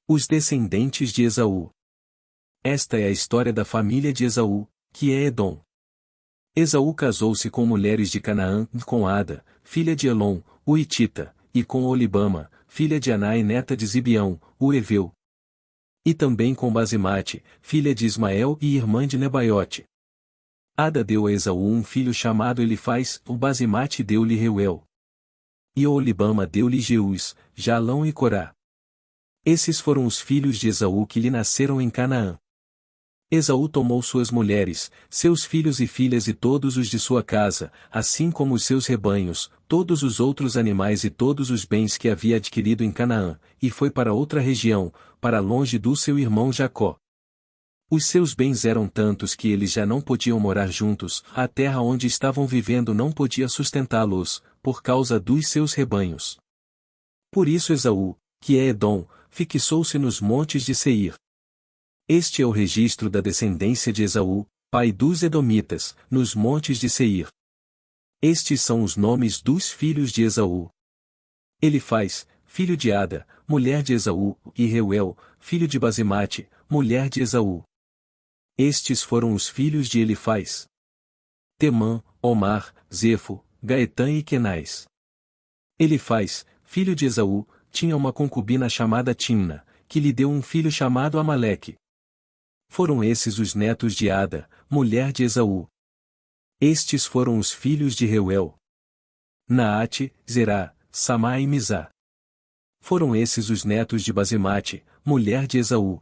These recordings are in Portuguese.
Os descendentes de Esaú. Esta é a história da família de Esaú, que é Edom. Esaú casou-se com mulheres de Canaã, com Ada, filha de Elon, o Hitita, e com Olibama, filha de Aná e neta de Zibeão, o Heveu. E também com Basemate, filha de Ismael e irmã de Nebaiote. Ada deu a Esaú um filho chamado Elifaz, o Basemate deu-lhe Reuel. E Olibama deu-lhe Jeús, Jalão e Corá. Esses foram os filhos de Esaú que lhe nasceram em Canaã. Esaú tomou suas mulheres, seus filhos e filhas e todos os de sua casa, assim como os seus rebanhos, todos os outros animais e todos os bens que havia adquirido em Canaã, e foi para outra região, para longe do seu irmão Jacó. Os seus bens eram tantos que eles já não podiam morar juntos, a terra onde estavam vivendo não podia sustentá-los, por causa dos seus rebanhos. Por isso Esaú, que é Edom, fixou-se nos montes de Seir. Este é o registro da descendência de Esaú, pai dos Edomitas, nos montes de Seir. Estes são os nomes dos filhos de Esaú. Elifaz, filho de Ada, mulher de Esaú, e Reuel, filho de Basemate, mulher de Esaú. Estes foram os filhos de Elifaz: Temã, Omar, Zefo, Gaetã e Kenaz. Elifaz, filho de Esaú, tinha uma concubina chamada Timna, que lhe deu um filho chamado Amaleque. Foram esses os netos de Ada, mulher de Esaú. Estes foram os filhos de Reuel: Naate, Zerá, Samá e Mizá. Foram esses os netos de Basemate, mulher de Esaú.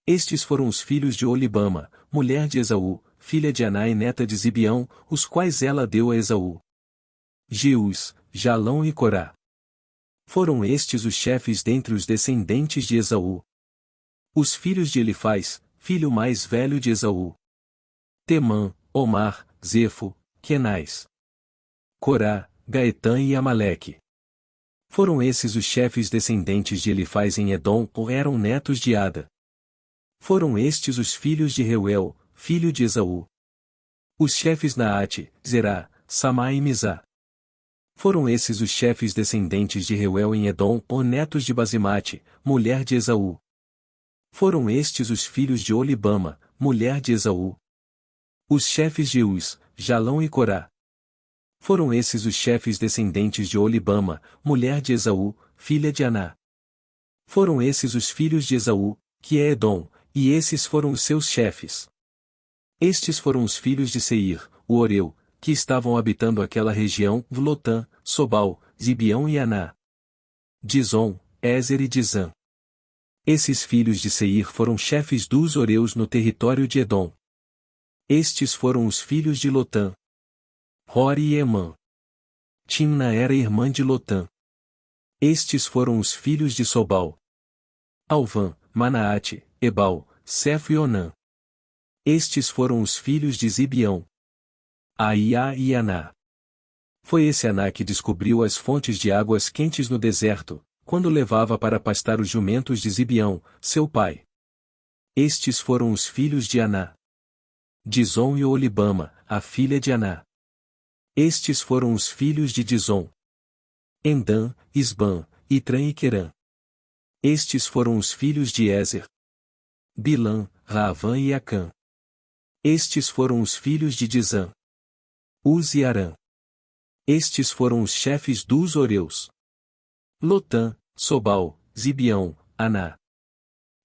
Estes foram os filhos de Olibama, mulher de Esaú, filha de Aná e neta de Zibeão, os quais ela deu a Esaú: Jeús, Jalão e Corá. Foram estes os chefes dentre os descendentes de Esaú. Os filhos de Elifaz, filho mais velho de Esaú: Temã, Omar, Zefo, Kenaz, Corá, Gaetã e Amaleque. Foram esses os chefes descendentes de Elifaz em Edom, ou eram netos de Ada. Foram estes os filhos de Reuel, filho de Esaú. Os chefes Naate, Zerá, Samá e Mizá. Foram esses os chefes descendentes de Reuel em Edom, ou netos de Basemate, mulher de Esaú. Foram estes os filhos de Olibama, mulher de Esaú. Os chefes de Uz, Jalão e Corá. Foram esses os chefes descendentes de Olibama, mulher de Esaú, filha de Aná. Foram esses os filhos de Esaú, que é Edom, e esses foram os seus chefes. Estes foram os filhos de Seir, o Oreu, que estavam habitando aquela região: Lotã, Sobal, Zibeão e Aná. Dizon, Ézer e Dizã. Esses filhos de Seir foram chefes dos Oreus no território de Edom. Estes foram os filhos de Lotã: Hori e Emã. Timna era irmã de Lotã. Estes foram os filhos de Sobal: Alvã, Manaate, Ebal, Sefo e Onã. Estes foram os filhos de Zibeão: Aia e Aná. Foi esse Aná que descobriu as fontes de águas quentes no deserto, quando levava para pastar os jumentos de Zibeão, seu pai. Estes foram os filhos de Aná: Dizon e Olibama, a filha de Aná. Estes foram os filhos de Dizon: Endã, Isbã, Itrã e Querã. Estes foram os filhos de Ézer: Bilã, Raavã e Acã. Estes foram os filhos de Dizã: Uz e Arã. Estes foram os chefes dos Oreus: Lotã, Sobal, Zibeão, Aná.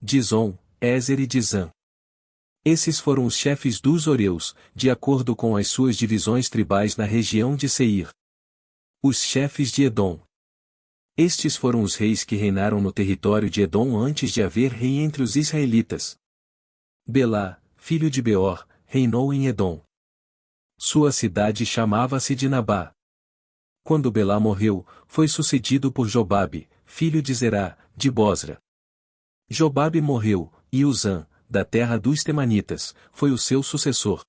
Dizon, Ézer e Dizã. Esses foram os chefes dos Oreus, de acordo com as suas divisões tribais na região de Seir. Os chefes de Edom. Estes foram os reis que reinaram no território de Edom antes de haver rei entre os israelitas. Belá, filho de Beor, reinou em Edom. Sua cidade chamava-se Dinabá. Quando Belá morreu, foi sucedido por Jobabe, filho de Zerá, de Bosra. Jobabe morreu, e Uzã, da terra dos Temanitas, foi o seu sucessor.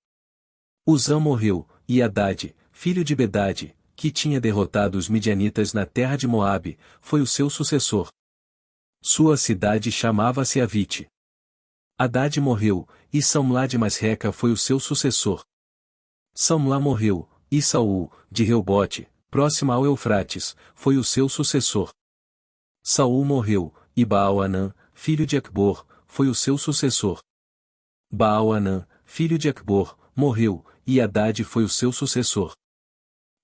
Uzã morreu, e Hadade, filho de Bedade, que tinha derrotado os midianitas na terra de Moabe, foi o seu sucessor. Sua cidade chamava-se Avite. Hadade morreu, e Samlá de Masreca foi o seu sucessor. Samlá morreu, e Saul, de Reobote, próxima ao Eufrates, foi o seu sucessor. Saul morreu, e Baal-Anã, filho de Acbor, foi o seu sucessor. Baal-Anã, filho de Acbor, morreu, e Hadade foi o seu sucessor.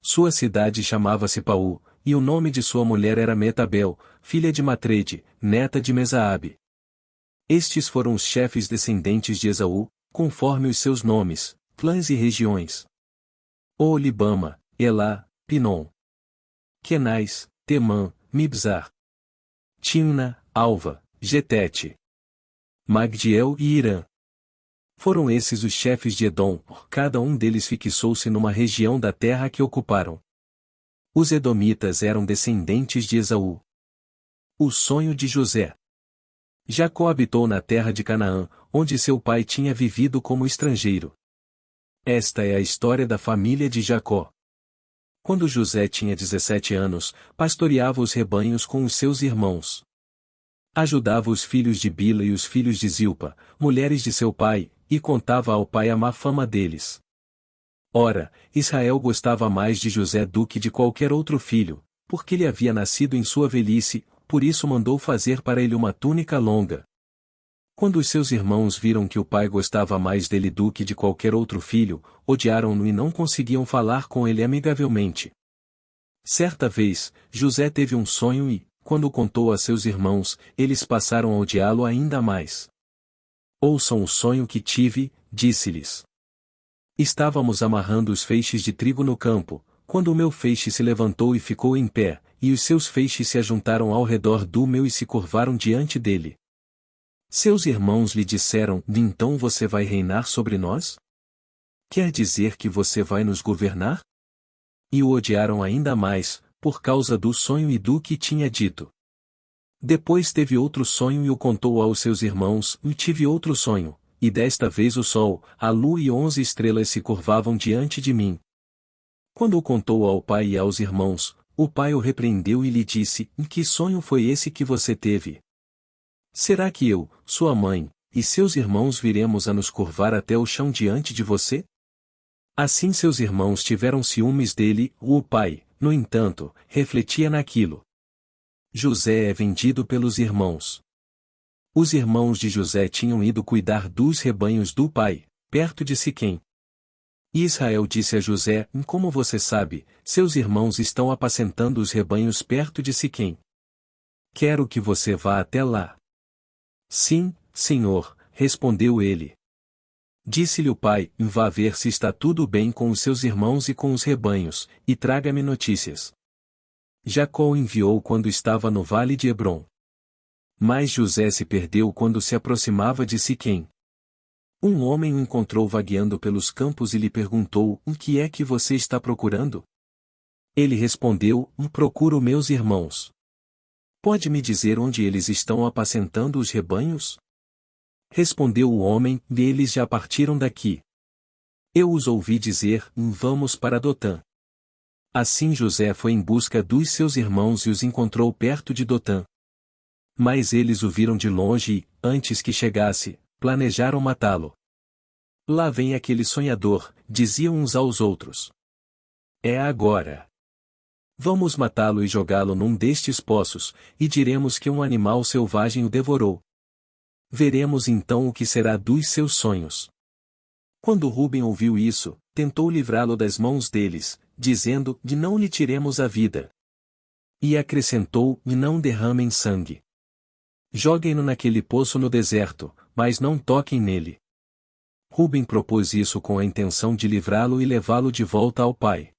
Sua cidade chamava-se Paú, e o nome de sua mulher era Metabel, filha de Matrede, neta de Mesaabe. Estes foram os chefes descendentes de Esaú, conforme os seus nomes, clãs e regiões: Oolibama, Elá, Pinom, Kenais, Temã, Mibzar, Timna, Alva, Getete, Magdiel e Irã. Foram esses os chefes de Edom, cada um deles fixou-se numa região da terra que ocuparam. Os edomitas eram descendentes de Esaú. O sonho de José. Jacó habitou na terra de Canaã, onde seu pai tinha vivido como estrangeiro. Esta é a história da família de Jacó. Quando José tinha 17 anos, pastoreava os rebanhos com os seus irmãos. Ajudava os filhos de Bila e os filhos de Zilpa, mulheres de seu pai, e contava ao pai a má fama deles. Ora, Israel gostava mais de José do que de qualquer outro filho, porque lhe havia nascido em sua velhice, por isso mandou fazer para ele uma túnica longa. Quando os seus irmãos viram que o pai gostava mais dele do que de qualquer outro filho, odiaram-no e não conseguiam falar com ele amigavelmente. Certa vez, José teve um sonho e, quando o contou a seus irmãos, eles passaram a odiá-lo ainda mais. Ouçam o sonho que tive, disse-lhes. Estávamos amarrando os feixes de trigo no campo, quando o meu feixe se levantou e ficou em pé, e os seus feixes se ajuntaram ao redor do meu e se curvaram diante dele. Seus irmãos lhe disseram: então você vai reinar sobre nós? Quer dizer que você vai nos governar? E o odiaram ainda mais, por causa do sonho e do que tinha dito. Depois teve outro sonho e o contou aos seus irmãos: e tive outro sonho, e desta vez o sol, a lua e 11 estrelas se curvavam diante de mim. Quando o contou ao pai e aos irmãos, o pai o repreendeu e lhe disse: que sonho foi esse que você teve? Será que eu, sua mãe, e seus irmãos viremos a nos curvar até o chão diante de você? Assim seus irmãos tiveram ciúmes dele, o pai, no entanto, refletia naquilo. José é vendido pelos irmãos. Os irmãos de José tinham ido cuidar dos rebanhos do pai, perto de Siquém. E Israel disse a José: como você sabe, seus irmãos estão apacentando os rebanhos perto de Siquém. Quero que você vá até lá. Sim, senhor, respondeu ele. Disse-lhe o pai: vá ver se está tudo bem com os seus irmãos e com os rebanhos, e traga-me notícias. Jacó o enviou quando estava no vale de Hebrom. Mas José se perdeu quando se aproximava de Siquém. Um homem o encontrou vagueando pelos campos e lhe perguntou: que é que você está procurando? Ele respondeu: procuro meus irmãos. Pode me dizer onde eles estão apacentando os rebanhos? Respondeu o homem: eles já partiram daqui. Eu os ouvi dizer: vamos para Dotã. Assim José foi em busca dos seus irmãos e os encontrou perto de Dotã. Mas eles o viram de longe e, antes que chegasse, planejaram matá-lo. Lá vem aquele sonhador, diziam uns aos outros. É agora. Vamos matá-lo e jogá-lo num destes poços, e diremos que um animal selvagem o devorou. Veremos então o que será dos seus sonhos. Quando Ruben ouviu isso, tentou livrá-lo das mãos deles, dizendo: não lhe tiremos a vida. E acrescentou: não derramem sangue. Joguem-no naquele poço no deserto, mas não toquem nele. Ruben propôs isso com a intenção de livrá-lo e levá-lo de volta ao pai.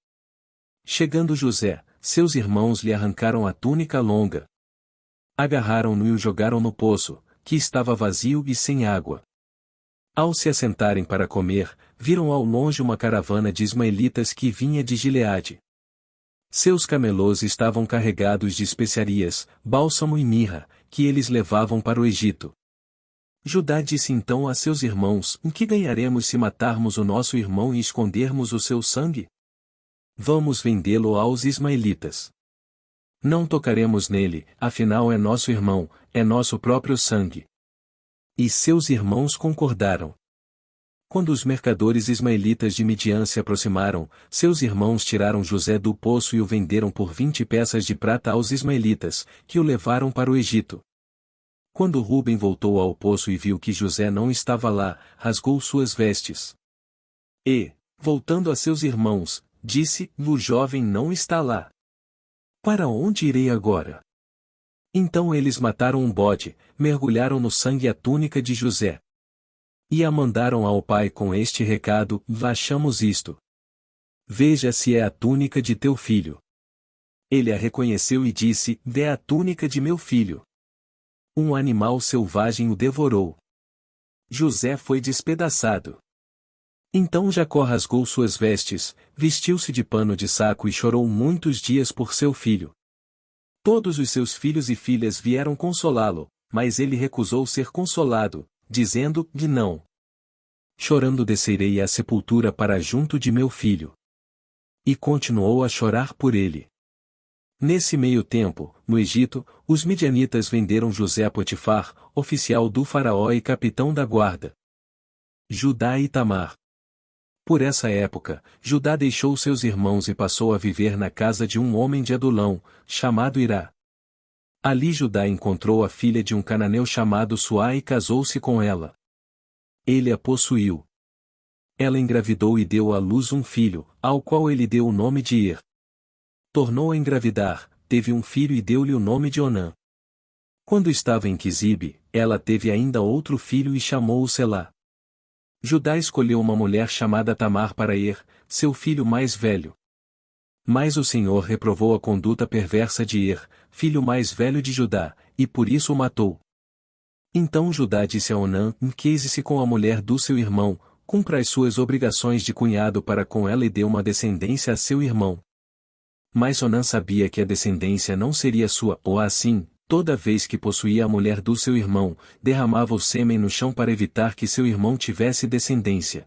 Chegando José, seus irmãos lhe arrancaram a túnica longa. Agarraram-no e o jogaram no poço, que estava vazio e sem água. Ao se assentarem para comer, viram ao longe uma caravana de ismaelitas que vinha de Gileade. Seus camelôs estavam carregados de especiarias, bálsamo e mirra, que eles levavam para o Egito. Judá disse então a seus irmãos: que ganharemos se matarmos o nosso irmão e escondermos o seu sangue? Vamos vendê-lo aos ismaelitas. Não tocaremos nele, afinal é nosso irmão, é nosso próprio sangue. E seus irmãos concordaram. Quando os mercadores ismaelitas de Midian se aproximaram, seus irmãos tiraram José do poço e o venderam por 20 peças de prata aos ismaelitas, que o levaram para o Egito. Quando Rúben voltou ao poço e viu que José não estava lá, rasgou suas vestes. E, voltando a seus irmãos, disse: O jovem não está lá. Para onde irei agora? Então eles mataram um bode, mergulharam no sangue a túnica de José. E a mandaram ao pai com este recado: Achamos isto. Veja se é a túnica de teu filho. Ele a reconheceu e disse: É a túnica de meu filho. Um animal selvagem o devorou. José foi despedaçado. Então Jacó rasgou suas vestes, vestiu-se de pano de saco e chorou muitos dias por seu filho. Todos os seus filhos e filhas vieram consolá-lo, mas ele recusou ser consolado, dizendo: Não. Chorando descerei à sepultura para junto de meu filho. E continuou a chorar por ele. Nesse meio tempo, no Egito, os midianitas venderam José a Potifar, oficial do faraó e capitão da guarda. Judá e Tamar. Por essa época, Judá deixou seus irmãos e passou a viver na casa de um homem de Adulão, chamado Irá. Ali Judá encontrou a filha de um cananeu chamado Suá e casou-se com ela. Ele a possuiu. Ela engravidou e deu à luz um filho, ao qual ele deu o nome de Ir. Tornou a engravidar, teve um filho e deu-lhe o nome de Onã. Quando estava em Quisibe, ela teve ainda outro filho e chamou-o Selá. Judá escolheu uma mulher chamada Tamar para Ir, seu filho mais velho. Mas o Senhor reprovou a conduta perversa de Ir, filho mais velho de Judá, e por isso o matou. Então Judá disse a Onã: Case-se com a mulher do seu irmão, cumpra as suas obrigações de cunhado para com ela e dê uma descendência a seu irmão. Mas Onã sabia que a descendência não seria sua, ou assim, toda vez que possuía a mulher do seu irmão, derramava o sêmen no chão para evitar que seu irmão tivesse descendência.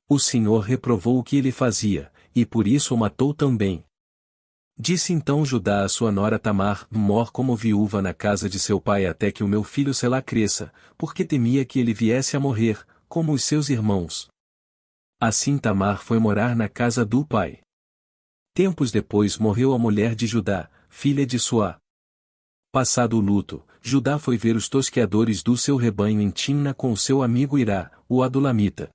O Senhor reprovou o que ele fazia, e por isso o matou também. Disse então Judá a sua nora Tamar: Mor como viúva na casa de seu pai até que o meu filho Selá cresça, porque temia que ele viesse a morrer, como os seus irmãos. Assim Tamar foi morar na casa do pai. Tempos depois morreu a mulher de Judá, filha de Suá. Passado o luto, Judá foi ver os tosqueadores do seu rebanho em Timna com o seu amigo Irá, o Adulamita.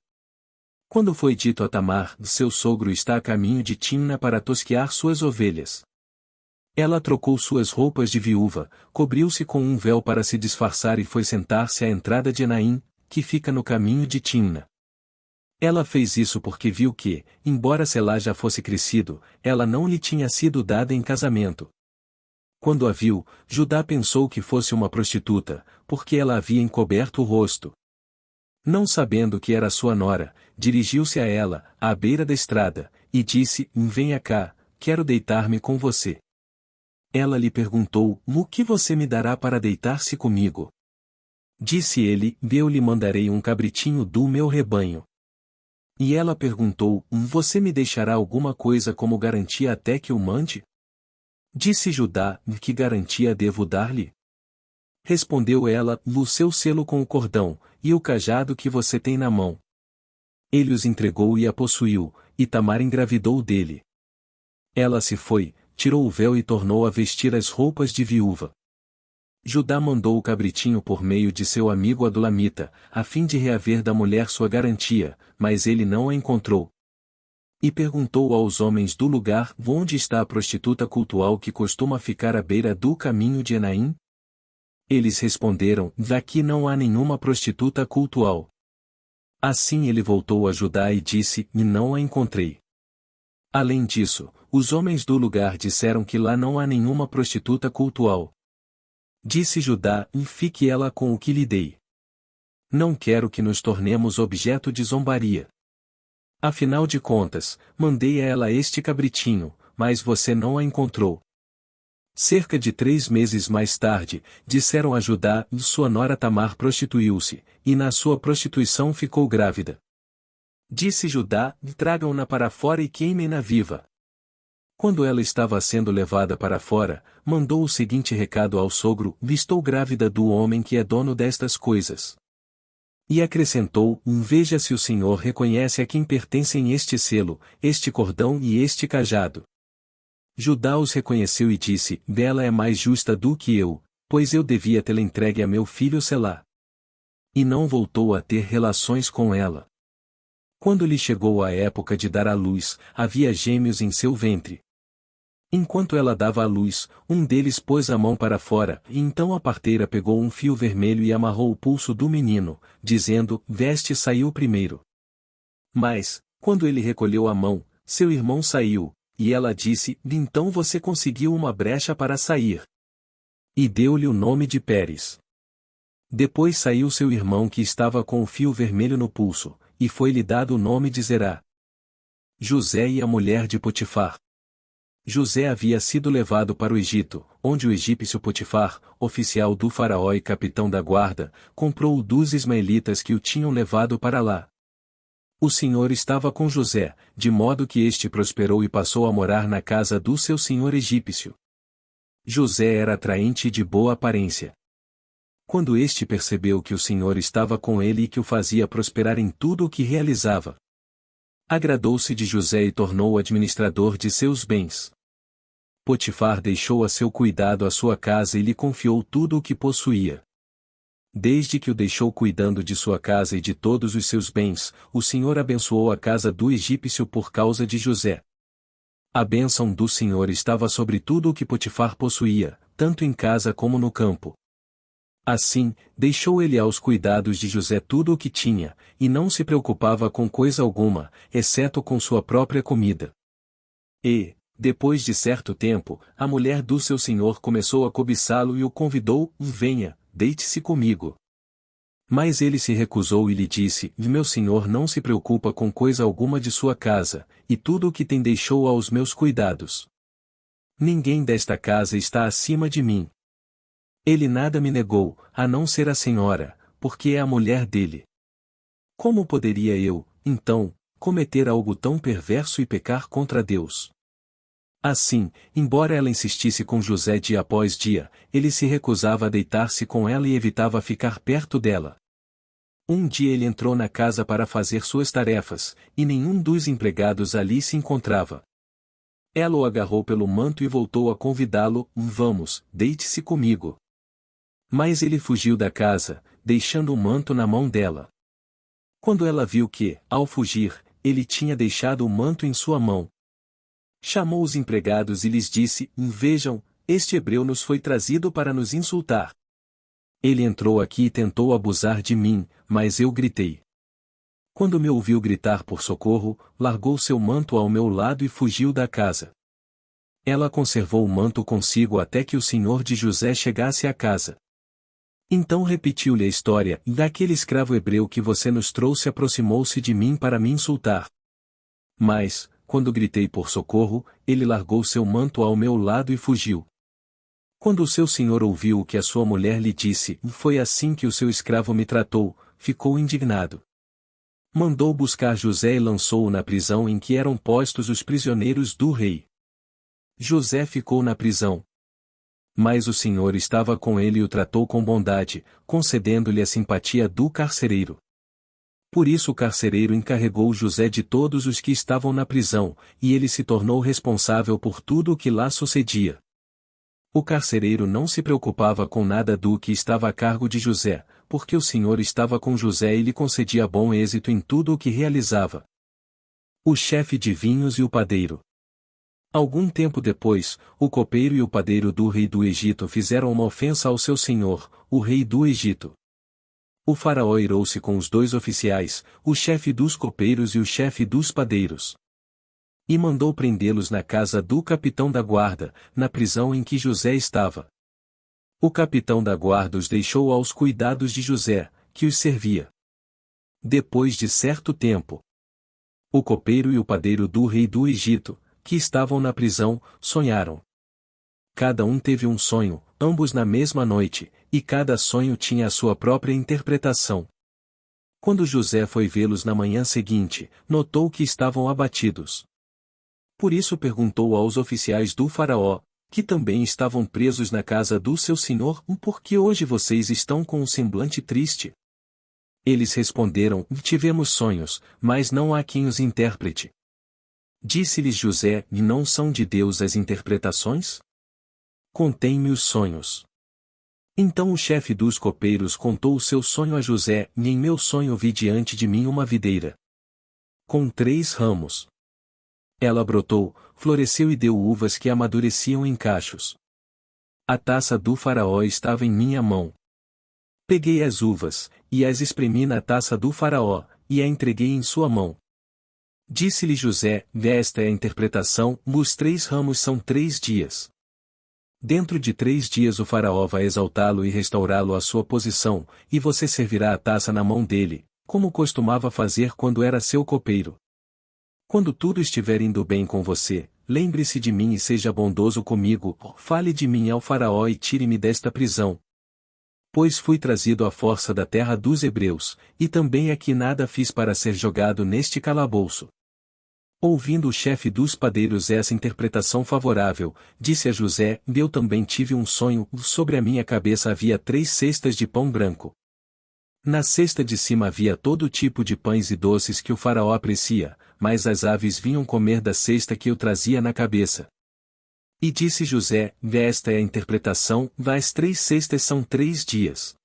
Quando foi dito a Tamar: Seu sogro está a caminho de Timna para tosquear suas ovelhas. Ela trocou suas roupas de viúva, cobriu-se com um véu para se disfarçar e foi sentar-se à entrada de Enaim, que fica no caminho de Timna. Ela fez isso porque viu que, embora Selá já fosse crescido, ela não lhe tinha sido dada em casamento. Quando a viu, Judá pensou que fosse uma prostituta, porque ela havia encoberto o rosto. Não sabendo que era sua nora, dirigiu-se a ela, à beira da estrada, e disse: Venha cá, quero deitar-me com você. Ela lhe perguntou: O que você me dará para deitar-se comigo? Disse ele: Eu lhe mandarei um cabritinho do meu rebanho. E ela perguntou: Você me deixará alguma coisa como garantia até que o mande? Disse Judá: Que garantia devo dar-lhe? Respondeu ela: O seu selo com o cordão, e o cajado que você tem na mão. Ele os entregou e a possuiu, e Tamar engravidou dele. Ela se foi, tirou o véu e tornou a vestir as roupas de viúva. Judá mandou o cabritinho por meio de seu amigo Adulamita, a fim de reaver da mulher sua garantia, mas ele não a encontrou. E perguntou aos homens do lugar: Onde está a prostituta cultual que costuma ficar à beira do caminho de Enaim? Eles responderam: Aqui não há nenhuma prostituta cultual. Assim ele voltou a Judá e disse: Não a encontrei. Além disso, os homens do lugar disseram que lá não há nenhuma prostituta cultual. Disse Judá: Fique ela com o que lhe dei. Não quero que nos tornemos objeto de zombaria. Afinal de contas, mandei a ela este cabritinho, mas você não a encontrou. Cerca de 3 meses mais tarde, disseram a Judá: Sua nora Tamar prostituiu-se, e na sua prostituição ficou grávida. Disse Judá: Tragam-na para fora e queimem-na viva. Quando ela estava sendo levada para fora, mandou o seguinte recado ao sogro: Estou grávida do homem que é dono destas coisas. E acrescentou: Veja se o Senhor reconhece a quem pertencem este selo, este cordão e este cajado. Judá os reconheceu e disse: Ela é mais justa do que eu, pois eu devia tê-la entregue a meu filho Selá. E não voltou a ter relações com ela. Quando lhe chegou a época de dar à luz, havia gêmeos em seu ventre. Enquanto ela dava à luz, um deles pôs a mão para fora, e então a parteira pegou um fio vermelho e amarrou o pulso do menino, dizendo: Veste saiu primeiro. Mas, quando ele recolheu a mão, seu irmão saiu, e ela disse: Então você conseguiu uma brecha para sair. E deu-lhe o nome de Pérez. Depois saiu seu irmão que estava com o fio vermelho no pulso, e foi-lhe dado o nome de Zerá. José e a mulher de Potifar. José havia sido levado para o Egito, onde o egípcio Potifar, oficial do faraó e capitão da guarda, comprou-o dos ismaelitas que o tinham levado para lá. O Senhor estava com José, de modo que este prosperou e passou a morar na casa do seu senhor egípcio. José era atraente e de boa aparência. Quando este percebeu que o Senhor estava com ele e que o fazia prosperar em tudo o que realizava, agradou-se de José e tornou-o administrador de seus bens. Potifar deixou a seu cuidado a sua casa e lhe confiou tudo o que possuía. Desde que o deixou cuidando de sua casa e de todos os seus bens, o Senhor abençoou a casa do egípcio por causa de José. A bênção do Senhor estava sobre tudo o que Potifar possuía, tanto em casa como no campo. Assim, deixou ele aos cuidados de José tudo o que tinha, e não se preocupava com coisa alguma, exceto com sua própria comida. E, depois de certo tempo, a mulher do seu senhor começou a cobiçá-lo e o convidou: Venha, deite-se comigo. Mas ele se recusou e lhe disse: Meu senhor não se preocupa com coisa alguma de sua casa, e tudo o que tem deixou aos meus cuidados. Ninguém desta casa está acima de mim. Ele nada me negou, a não ser a senhora, porque é a mulher dele. Como poderia eu, então, cometer algo tão perverso e pecar contra Deus? Assim, embora ela insistisse com José dia após dia, ele se recusava a deitar-se com ela e evitava ficar perto dela. Um dia ele entrou na casa para fazer suas tarefas, e nenhum dos empregados ali se encontrava. Ela o agarrou pelo manto e voltou a convidá-lo: Vamos, deite-se comigo. Mas ele fugiu da casa, deixando o manto na mão dela. Quando ela viu que, ao fugir, ele tinha deixado o manto em sua mão, chamou os empregados e lhes disse: Vejam, este hebreu nos foi trazido para nos insultar. Ele entrou aqui e tentou abusar de mim, mas eu gritei. Quando me ouviu gritar por socorro, largou seu manto ao meu lado e fugiu da casa. Ela conservou o manto consigo até que o senhor de José chegasse à casa. Então repetiu-lhe a história: Daquele escravo hebreu que você nos trouxe aproximou-se de mim para me insultar. Mas, quando gritei por socorro, ele largou seu manto ao meu lado e fugiu. Quando o seu senhor ouviu o que a sua mulher lhe disse: Foi assim que o seu escravo me tratou, ficou indignado. Mandou buscar José e lançou-o na prisão em que eram postos os prisioneiros do rei. José ficou na prisão. Mas o Senhor estava com ele e o tratou com bondade, concedendo-lhe a simpatia do carcereiro. Por isso o carcereiro encarregou José de todos os que estavam na prisão, e ele se tornou responsável por tudo o que lá sucedia. O carcereiro não se preocupava com nada do que estava a cargo de José, porque o Senhor estava com José e lhe concedia bom êxito em tudo o que realizava. O chefe de vinhos e o padeiro. Algum tempo depois, o copeiro e o padeiro do rei do Egito fizeram uma ofensa ao seu senhor, o rei do Egito. O faraó irou-se com os dois oficiais, o chefe dos copeiros e o chefe dos padeiros. E mandou prendê-los na casa do capitão da guarda, na prisão em que José estava. O capitão da guarda os deixou aos cuidados de José, que os servia. Depois de certo tempo, o copeiro e o padeiro do rei do Egito, que estavam na prisão, sonharam. Cada um teve um sonho, ambos na mesma noite, e cada sonho tinha a sua própria interpretação. Quando José foi vê-los na manhã seguinte, notou que estavam abatidos. Por isso perguntou aos oficiais do faraó, que também estavam presos na casa do seu senhor: Por que hoje vocês estão com um semblante triste? Eles responderam: Tivemos sonhos, mas não há quem os interprete. Disse-lhes José: E não são de Deus as interpretações? Contém-me os sonhos. Então o chefe dos copeiros contou o seu sonho a José, e em meu sonho vi diante de mim uma videira com 3 ramos. Ela brotou, floresceu e deu uvas que amadureciam em cachos. A taça do faraó estava em minha mão. Peguei as uvas, e as espremi na taça do faraó, e a entreguei em sua mão. Disse-lhe José, esta é a interpretação, os 3 ramos são 3 dias. Dentro de 3 dias o faraó vai exaltá-lo e restaurá-lo à sua posição, e você servirá a taça na mão dele, como costumava fazer quando era seu copeiro. Quando tudo estiver indo bem com você, lembre-se de mim e seja bondoso comigo, fale de mim ao faraó e tire-me desta prisão. Pois fui trazido à força da terra dos hebreus, e também aqui nada fiz para ser jogado neste calabouço. Ouvindo o chefe dos padeiros essa interpretação favorável, disse a José, eu também tive um sonho, sobre a minha cabeça havia 3 cestas de pão branco. Na cesta de cima havia todo tipo de pães e doces que o faraó aprecia, mas as aves vinham comer da cesta que eu trazia na cabeça. E disse José, esta é a interpretação, as 3 cestas são 3 dias.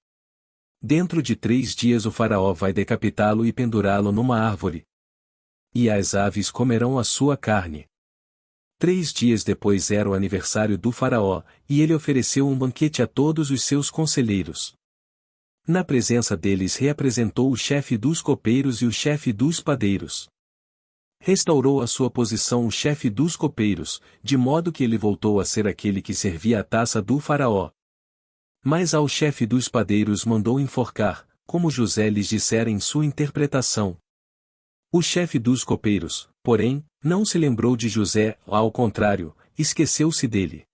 Dentro de 3 dias o faraó vai decapitá-lo e pendurá-lo numa árvore. E as aves comerão a sua carne. 3 dias depois era o aniversário do faraó, e ele ofereceu um banquete a todos os seus conselheiros. Na presença deles reapresentou o chefe dos copeiros e o chefe dos padeiros. Restaurou a sua posição o chefe dos copeiros, de modo que ele voltou a ser aquele que servia a taça do faraó. Mas ao chefe dos padeiros mandou enforcar, como José lhes dissera em sua interpretação. O chefe dos copeiros, porém, não se lembrou de José, ao contrário, esqueceu-se dele.